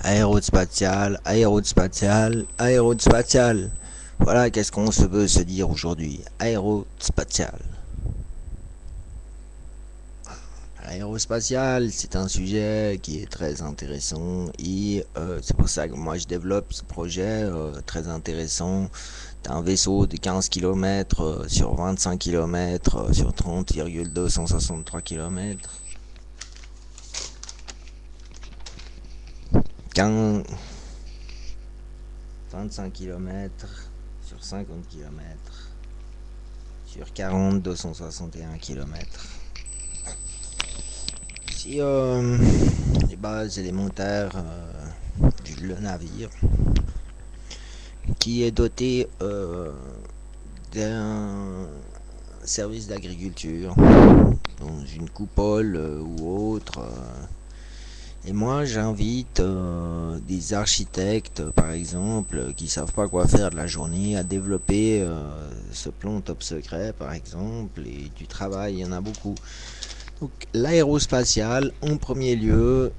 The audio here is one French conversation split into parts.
Aérospatial, aérospatial, aérospatial. Voilà qu'est-ce qu'on se veut se dire aujourd'hui. Aérospatial. Aérospatial, c'est un sujet qui est très intéressant et c'est pour ça que moi je développe ce projet très intéressant d'un vaisseau de 15 km sur 25 km sur 30,263 km. 25 km sur 50 km sur 40 261 km. Si les bases élémentaires du navire qui est doté d'un service d'agriculture dans une coupole ou autre. Et moi, j'invite des architectes, par exemple, qui savent pas quoi faire de la journée, à développer ce plan top secret, par exemple, et du travail, il y en a beaucoup. Donc, l'aérospatial, en premier lieu,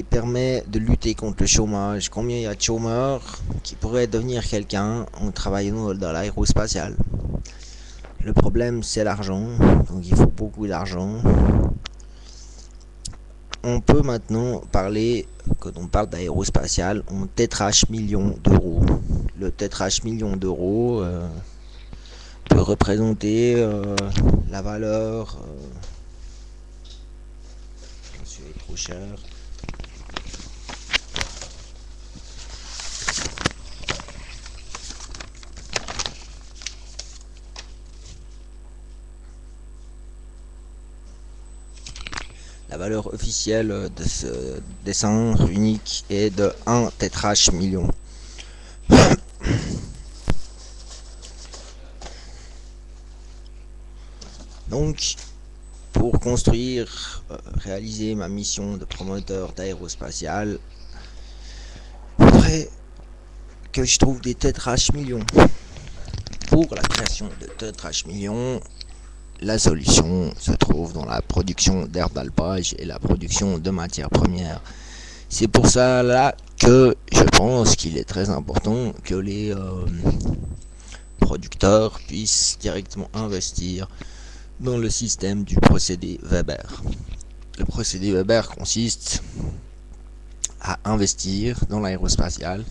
permet de lutter contre le chômage. Combien il y a de chômeurs qui pourraient devenir quelqu'un en travaillant dans l'aérospatial? Le problème, c'est l'argent, donc il faut beaucoup d'argent. On peut maintenant parler, quand on parle d'aérospatial, en tétrach millions d'euros. Le tétrach million d'euros peut représenter la valeur. C'est trop cher. La valeur officielle de ce dessin unique est de 1 tétrach million. Donc, pour construire, réaliser ma mission de promoteur d'aérospatial, il faudrait que je trouve des tétrach millions. Pour la création de tétrach millions, la solution se trouve dans la production d'air d'alpage et la production de matières premières. C'est pour ça là que je pense qu'il est très important que les producteurs puissent directement investir dans le système du procédé Weber. Le procédé Weber consiste à investir dans l'aérospatial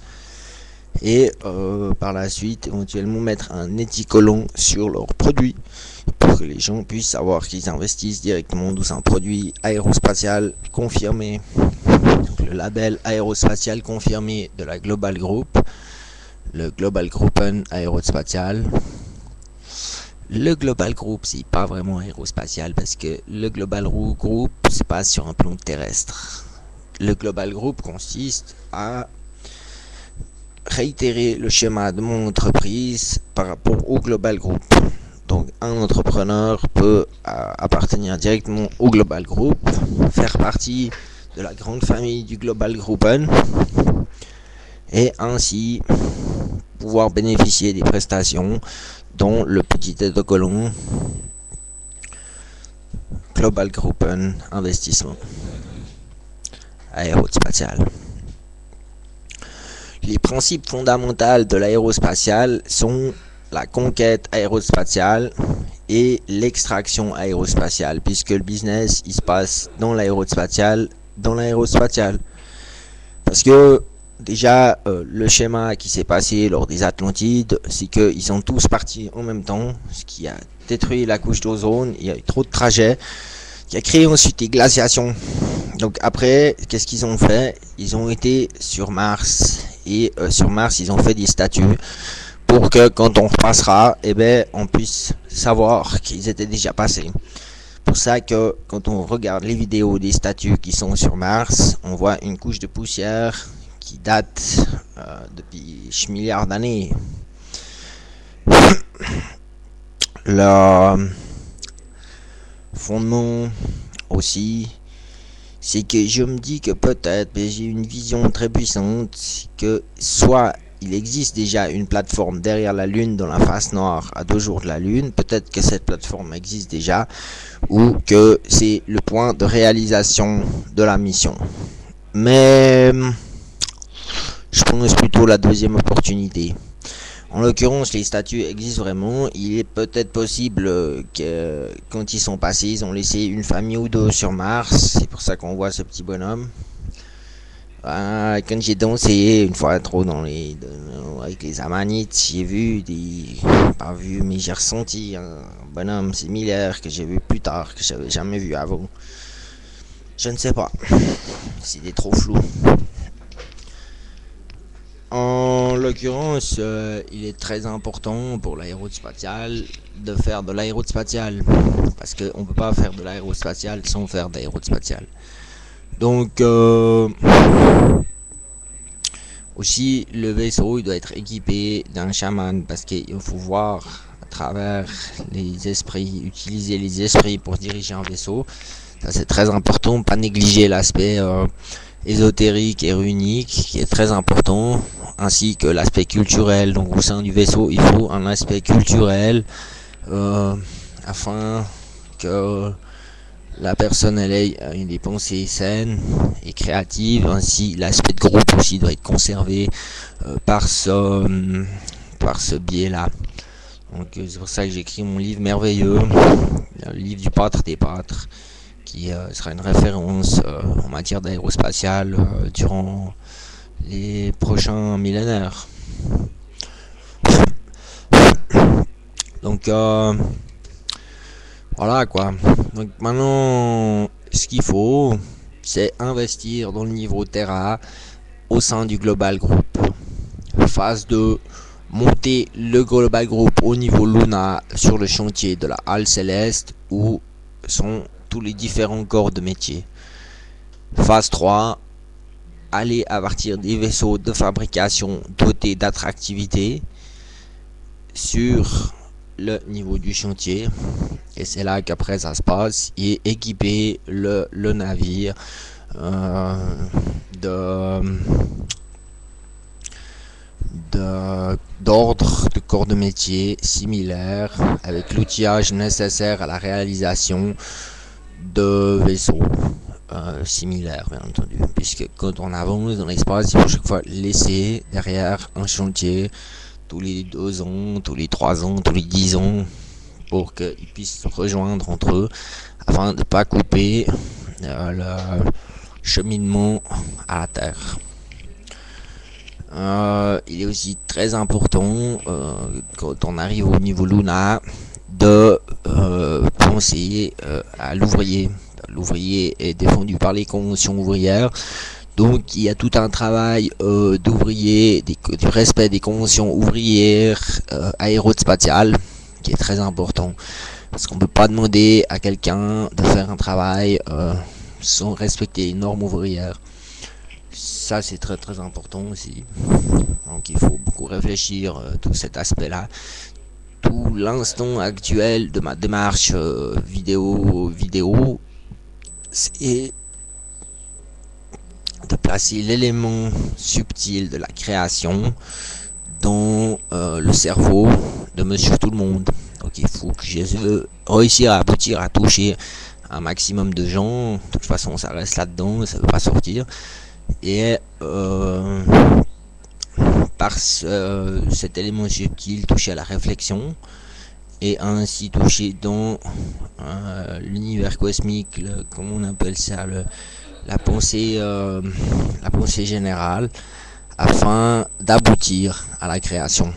et par la suite éventuellement mettre un éticolon sur leurs produits pour que les gens puissent savoir qu'ils investissent directement dans un produit aérospatial confirmé. Donc, le label aérospatial confirmé de la Global Group, le Global Gruppen Aérospatial. Le Global Group, c'est pas vraiment aérospatial parce que le Global Group se passe sur un plan terrestre. Le Global Group consiste à réitérer le schéma de mon entreprise par rapport au Global Group. Donc un entrepreneur peut appartenir directement au Global Group, faire partie de la grande famille du Global Gruppen et ainsi pouvoir bénéficier des prestations dont le petit étocolon Global Gruppen Investissement Aérospatial. Les principes fondamentaux de l'aérospatial sont la conquête aérospatiale et l'extraction aérospatiale, puisque le business il se passe dans l'aérospatial, parce que déjà le schéma qui s'est passé lors des Atlantides, c'est qu'ils sont tous partis en même temps, ce qui a détruit la couche d'ozone. Il y a eu trop de trajets qui a créé ensuite des glaciations. Donc après, qu'est-ce qu'ils ont fait? Ils ont été sur Mars et sur Mars ils ont fait des statues pour que quand on repassera, eh ben, on puisse savoir qu'ils étaient déjà passés. Pour ça que quand on regarde les vidéos des statues qui sont sur Mars, on voit une couche de poussière qui date depuis milliards d'années. Le fondement aussi, c'est que je me dis que peut-être, j'ai une vision très puissante, que soit il existe déjà une plateforme derrière la Lune dans la face noire à 2 jours de la Lune, peut-être que cette plateforme existe déjà, ou que c'est le point de réalisation de la mission. Mais Je pense plutôt la deuxième opportunité. En l'occurrence, les statues existent vraiment. Il est peut-être possible que quand ils sont passés, ils ont laissé une famille ou deux sur Mars. C'est pour ça qu'on voit ce petit bonhomme. Quand j'ai dansé une fois trop avec les amanites, j'ai vu pas vu, mais j'ai ressenti un bonhomme similaire que j'ai vu plus tard, que j'avais jamais vu avant. Je ne sais pas. C'était trop flou. En l'occurrence, il est très important pour l'aérospatial de faire de l'aérospatial. Parce qu'on ne peut pas faire de l'aérospatial sans faire d'aérospatial. Donc, aussi, le vaisseau il doit être équipé d'un chaman. Parce qu'il faut voir à travers les esprits, utiliser les esprits pour diriger un vaisseau. Ça, c'est très important. Pas négliger l'aspect ésotérique et runique qui est très important, ainsi que l'aspect culturel. Donc au sein du vaisseau, il faut un aspect culturel afin que la personne elle ait des pensées saines et créatives. Ainsi, l'aspect de groupe aussi doit être conservé par ce biais-là. Donc c'est pour ça que j'ai écrit mon livre merveilleux, le livre du pâtre des pâtres, qui sera une référence en matière d'aérospatiale durant les prochains millénaires. Donc voilà quoi. Donc maintenant, ce qu'il faut, c'est investir dans le niveau Terra au sein du Global Group. Phase 2, monter le Global Group au niveau Luna sur le chantier de la Halle Céleste où sont tous les différents corps de métier. Phase 3, aller à partir des vaisseaux de fabrication dotés d'attractivité sur le niveau du chantier. Et c'est là qu'après ça se passe, et équiper le navire d'ordre de corps de métier similaires avec l'outillage nécessaire à la réalisation de vaisseaux similaires, bien entendu, puisque quand on avance dans l'espace, il faut chaque fois laisser derrière un chantier tous les 2 ans, tous les 3 ans, tous les 10 ans, pour qu'ils puissent se rejoindre entre eux afin de ne pas couper le cheminement à la Terre. Il est aussi très important quand on arrive au niveau Luna de penser à l'ouvrier. L'ouvrier est défendu par les conventions ouvrières, donc il y a tout un travail d'ouvrier, du respect des conventions ouvrières aérospatiales qui est très important, parce qu'on ne peut pas demander à quelqu'un de faire un travail sans respecter les normes ouvrières. Ça c'est très très important aussi, donc il faut beaucoup réfléchir tout cet aspect là. Tout l'instant actuel de ma démarche vidéo c'est de placer l'élément subtil de la création dans le cerveau de monsieur tout le monde. Donc il faut que je veux réussir à aboutir à toucher un maximum de gens. De toute façon ça reste là dedans, ça ne veut pas sortir. Et par cet élément subtil, toucher à la réflexion et ainsi toucher dans l'univers cosmique, comment on appelle ça, la pensée générale, afin d'aboutir à la création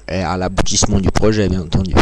et à l'aboutissement du projet, bien entendu.